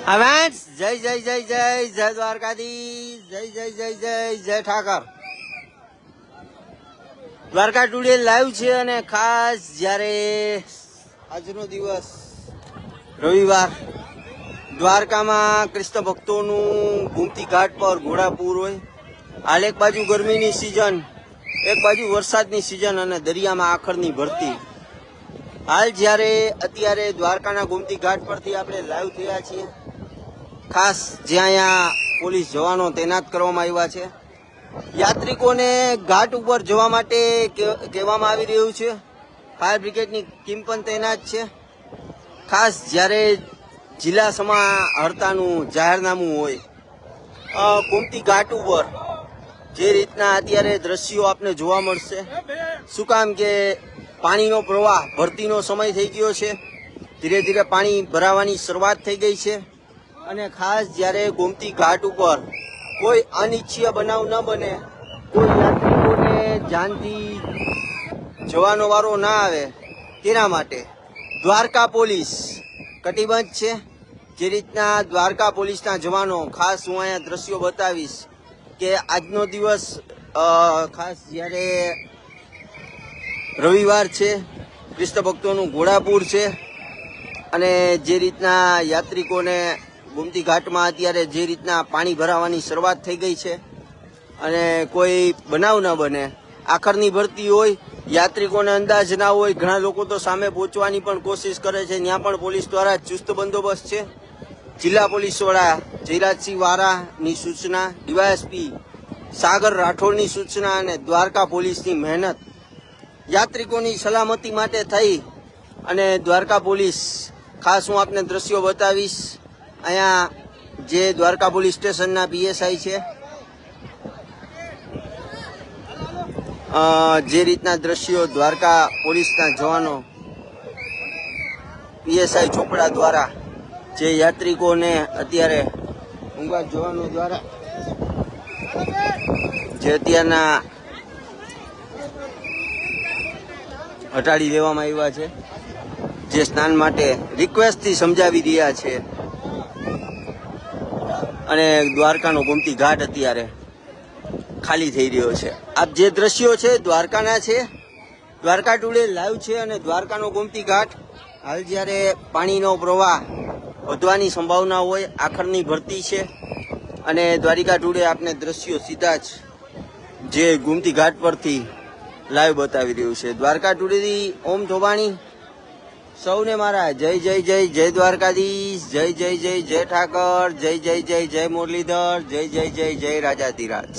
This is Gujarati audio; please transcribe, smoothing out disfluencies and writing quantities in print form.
અવાજ જય જય જય જય જય દ્વારકાધીશ, જય જય જય જય જય ઠાકર। દ્વારકા ટુડે લાઈવ છે અને ખાસ જ્યારે આજનો દિવસ રવિવાર, દ્વારકામાં કૃષ્ણ ભક્તોનું ગોમતી ઘાટ પર ઘોડાપૂર હોય। હાલ એક બાજુ ગરમીની સિઝન, એક બાજુ વરસાદની સિઝન અને દરિયામાં આખરની ભરતી। હાલ જ્યારે અત્યારે દ્વારકાના ગોમતી ઘાટ પરથી આપણે લાઈવ થયા છીએ, ખાસ જ્યાં અહીંયા પોલીસ જવાનો તૈનાત કરવામાં આવ્યા છે। યાત્રિકોને ઘાટ ઉપર જવા માટે કહેવામાં આવી રહ્યું છે। ફાયર બ્રિગેડની ટીમ પણ તૈનાત છે। ખાસ જ્યારે જિલ્લા સમાહર્તાનું જાહેરનામું હોય ગોમતી ઘાટ ઉપર જે રીતના અત્યારે દ્રશ્યો આપને જોવા મળશે, શું કામ કે પાણીનો પ્રવાહ, ભરતીનો સમય થઈ ગયો છે, ધીરે ધીરે પાણી ભરાવાની શરૂઆત થઈ ગઈ છે અને ખાસ જ્યારે ગોમતી ઘાટ ઉપર કોઈ અનિચ્છનીય બનાવ ન બને, કોઈ યાત્રિકોને જાનથી જવાનો વારો ના આવે, તેના માટે દ્વારકા પોલીસ કટિબદ્ધ છે। જે રીતના દ્વારકા પોલીસના જવાનો, ખાસ હું અહીંયા દ્રશ્યો બતાવીશ કે આજનો દિવસ ખાસ જ્યારે રવિવાર છે, કૃષ્ણ ભક્તોનું ઘોડાપૂર છે અને જે રીતના યાત્રિકોને ગોમતી ઘાટમાં અત્યારે જે રીતના પાણી ભરાવાની શરૂઆત થઈ ગઈ છે અને કોઈ બનાવ ન બને, આખરની ભરતી હોય, યાત્રિકોને અંદાજ ના હોય, ઘણા લોકો તો સામે પહોંચવાની પણ કોશિશ કરે છે, ત્યાં પણ પોલીસ દ્વારા ચુસ્ત બંદોબસ્ત છે। જિલ્લા પોલીસ વડા જયરાજસિંહ વારાની સૂચના, ડીવાયએસપી સાગર રાઠોડની સૂચના અને દ્વારકા પોલીસની મહેનત, યાત્રિકોની સલામતી માટે થઈ અને દ્વારકા પોલીસ, ખાસ હું આપને દ્રશ્યો બતાવીશ। અહીંયા જે દ્વારકા પોલીસ સ્ટેશનના પીએસઆઈ છે, જે રીતના દ્રશ્યો દ્વારકા પોલીસના જવાનો પીએસઆઈ ચોપડા દ્વારા જે યાત્રિકોને અત્યારે ઊંઘા જવાનો દ્વારા જે અત્યારના હટાડી દેવામાં આવ્યા છે, જે સ્નાન માટે રિક્વેસ્ટથી સમજાવી રહ્યા છે અને દ્વારકાનો ગોમતી ઘાટ અત્યારે ખાલી થઈ રહ્યો છે। આપ જે દ્રશ્યો છે દ્વારકાના છે, દ્વારકા ટુડે લાઈવ છે અને દ્વારકાનો ગોમતી ઘાટ હાલ જ્યારે પાણીનો પ્રવાહ વધવાની સંભાવના હોય, આખરની ભરતી છે અને દ્વારિકા ટુડે આપને દ્રશ્યો સીધા જ જે ગોમતી ઘાટ પરથી લાઈવ બતાવી રહ્યું છે। દ્વારકા ટુડેથી ઓમ ધોબાણી, સૌને મારા જય જય જય જય દ્વારકાધીશ, જય જય જય જય ઠાકર, જય જય જય જય મુરલીધર, જય જય જય જય રાજાધિરાજ।